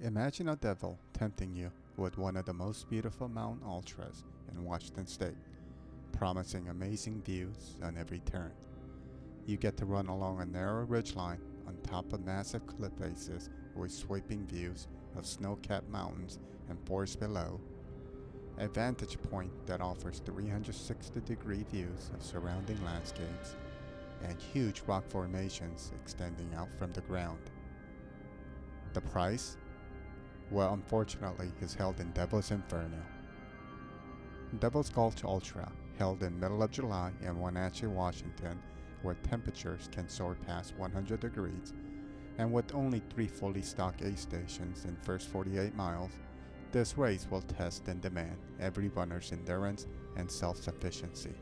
Imagine a devil tempting you with one of the most beautiful mountain ultras in Washington state, promising amazing views on every turn. You get to run along a narrow ridgeline on top of massive cliff faces with sweeping views of snow-capped mountains and forests below, a vantage point that offers 360-degree views of surrounding landscapes, and huge rock formations extending out from the ground. The price? Well, unfortunately, is held in Devil's Inferno. Devil's Gulch Ultra, held in middle of July in Wenatchee, Washington, where temperatures can soar past 100 degrees, and with only 3 fully stocked aid stations in first 48 miles, this race will test and demand every runner's endurance and self-sufficiency.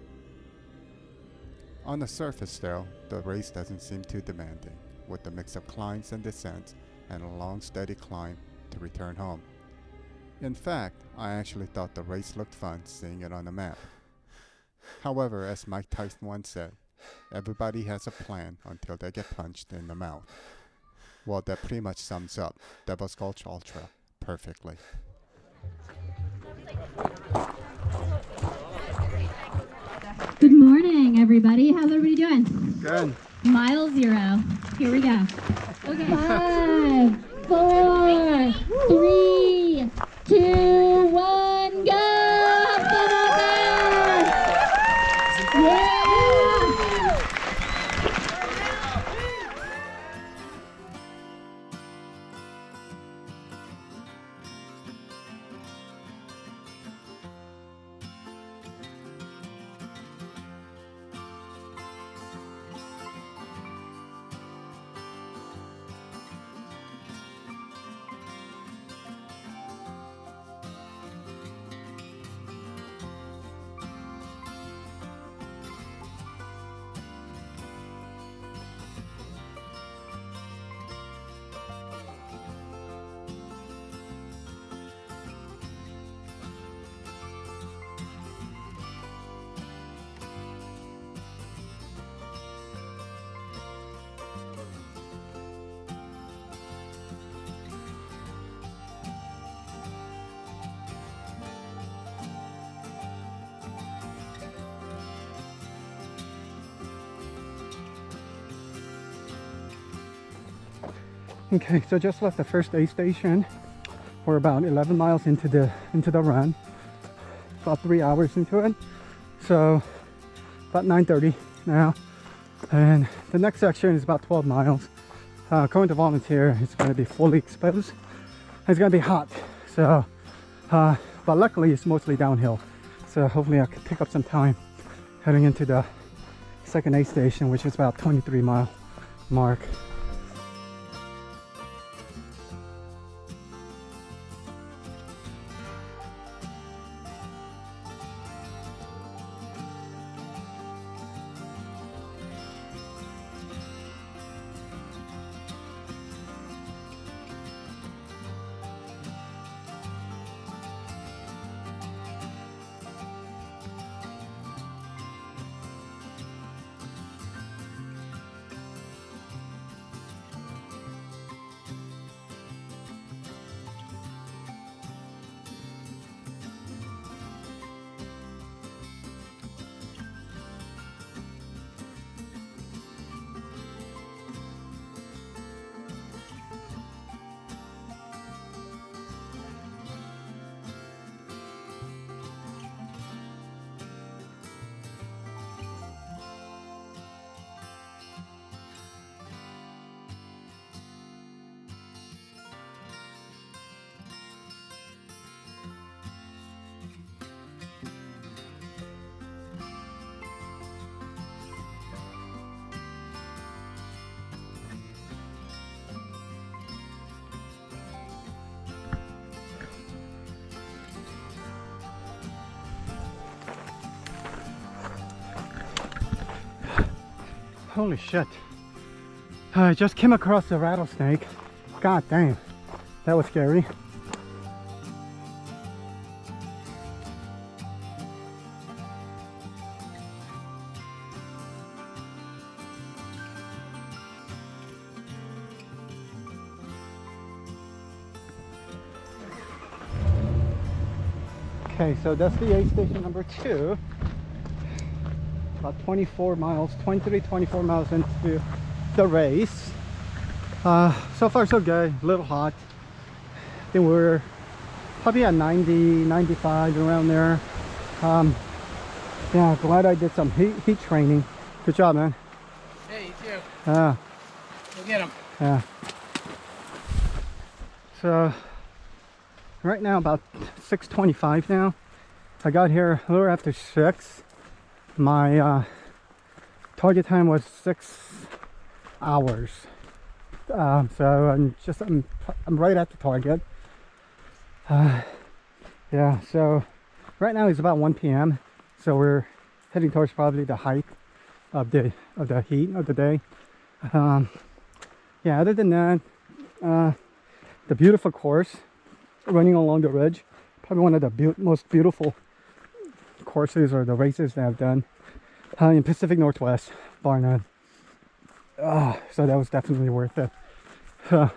On the surface though, the race doesn't seem too demanding, with a mix of climbs and descents and a long steady climb to return home. In fact, I actually thought the race looked fun seeing it on the map. However, as Mike Tyson once said, everybody has a plan until they get punched in the mouth. Well, that pretty much sums up Devil's Gulch Ultra perfectly. Good morning, everybody. How's everybody doing? Good. Mile 0. Here we go. Okay. 5, 4, 3, 2, 1, go! Yeah! Okay, so just left the first aid station. We're about 11 miles into the run, about 3 hours into it. So about 9:30 now, and the next section is about 12 miles. Going to volunteer, it's going to be fully exposed. It's going to be hot, so but luckily it's mostly downhill. So hopefully I can pick up some time heading into the second aid station, which is about 23-mile mark. Holy shit. I just came across a rattlesnake. God damn, that was scary. Okay, so that's the aid station number 2. About 24 miles, 24 miles into the race. So far so good, a little hot. I think we're probably at 90, 95 around there. Yeah, glad I did some heat training. Good job, man. Hey, you too. Yeah. Go get him. Yeah. So right now about 6:25 now. I got here a little after 6. My target time was 6 hours. So I'm right at the target. Yeah, so right now it's about 1 p.m. so we're heading towards probably the height of the heat of the day. Yeah, other than that, the beautiful course running along the ridge, probably one of the most beautiful courses or the races that I've done in Pacific Northwest, bar none. So that was definitely worth it. So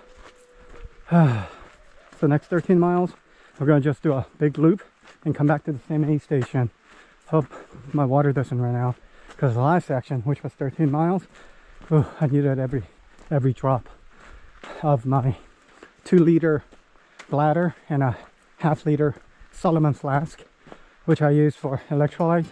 next 13 miles we're gonna just do a big loop and come back to the same aid station. Hope my water doesn't run out, because the last section, which was 13 miles, I needed every drop of my 2-liter bladder and a half-liter Solomon flask, which I use for electrolyte.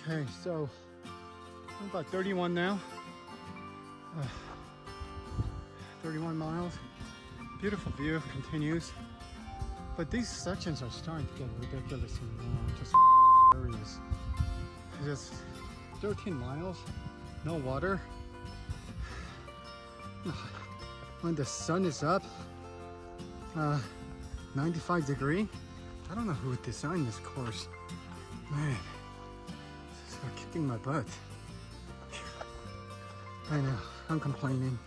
Okay, so I'm about 31 now. 31 miles. Beautiful view continues. But these sections are starting to get ridiculously long. Just areas. Just 13 miles, no water. When the sun is up, 95 degree. I don't know who would design this course. Man, it's kicking my butt. I know, I'm complaining.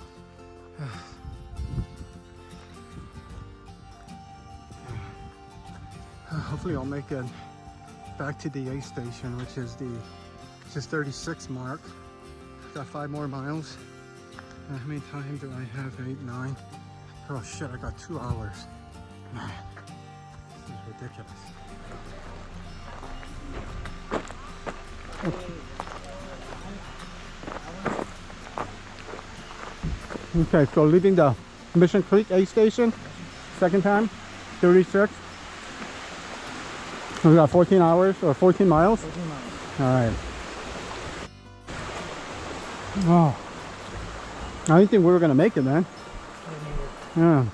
Hopefully I'll make it back to the aid station, which is 36 mark. Got 5 more miles. How many time do I have? 8, 9. Oh shit, I got 2 hours. Man, this is ridiculous. Okay, so leaving the Mission Creek aid station, second time, 36. We got 14 hours or 14 miles? 14 miles. All right. Oh, I didn't think we were gonna make it, man. Yeah.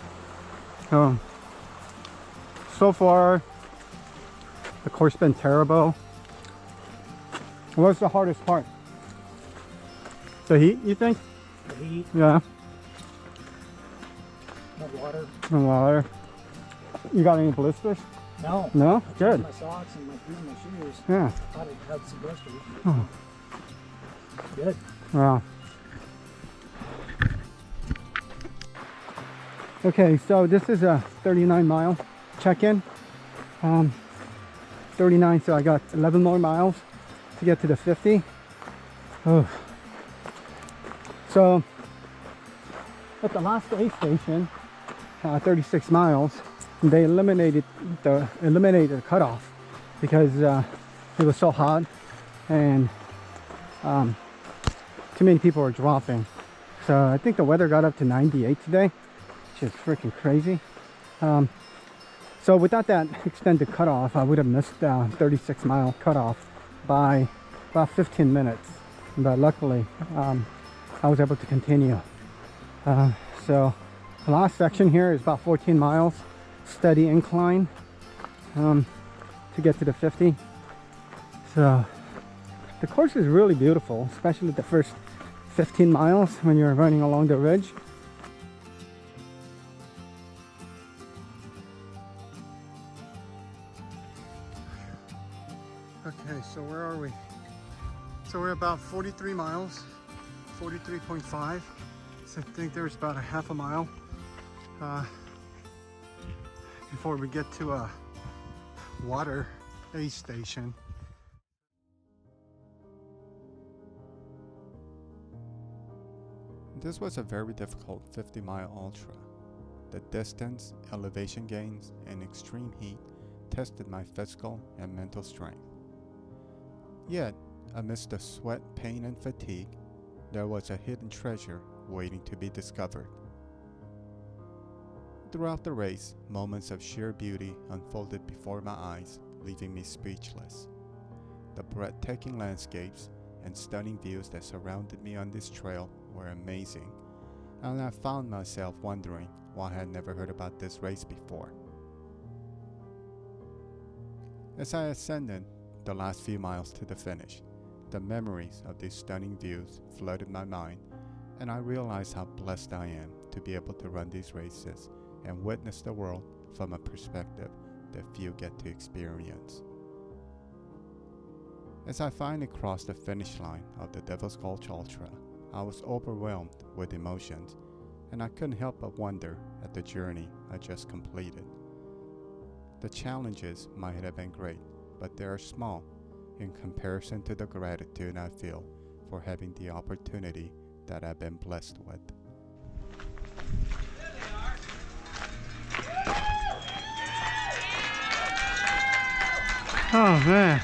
So far, the course has been terrible. What's the hardest part? The heat, you think? The heat. Yeah. No water. No water. You got any blisters? No. No? Good. My socks and my shoes. Yeah. Thought I had some blisters. Oh. Good. Wow. Okay, so this is a 39-mile check-in. 39, so I got 11 more miles to get to the 50. Oh. So at the last aid station, 36 miles, they eliminated the cutoff because it was so hot and too many people were dropping. So I think the weather got up to 98 today, which is freaking crazy. So without that extended cutoff, I would have missed the 36-mile cutoff by about 15 minutes. But luckily, I was able to continue. So the last section here is about 14 miles, steady incline to get to the 50. So the course is really beautiful, especially the first 15 miles when you're running along the ridge. Okay, so where are we? So we're about 43 miles, 43.5. So I think there's about a half a mile before we get to a water aid station. This was a very difficult 50-mile ultra. The distance, elevation gains, and extreme heat tested my physical and mental strength. Yet, amidst the sweat, pain, and fatigue, there was a hidden treasure waiting to be discovered. Throughout the race, moments of sheer beauty unfolded before my eyes, leaving me speechless. The breathtaking landscapes and stunning views that surrounded me on this trail were amazing, and I found myself wondering why I had never heard about this race before. As I ascended the last few miles to the finish, the memories of these stunning views flooded my mind, and I realized how blessed I am to be able to run these races and witness the world from a perspective that few get to experience. As I finally crossed the finish line of the Devil's Gulch Ultra, I was overwhelmed with emotions, and I couldn't help but wonder at the journey I just completed. The challenges might have been great, but they are small in comparison to the gratitude I feel for having the opportunity that I've been blessed with. Oh man.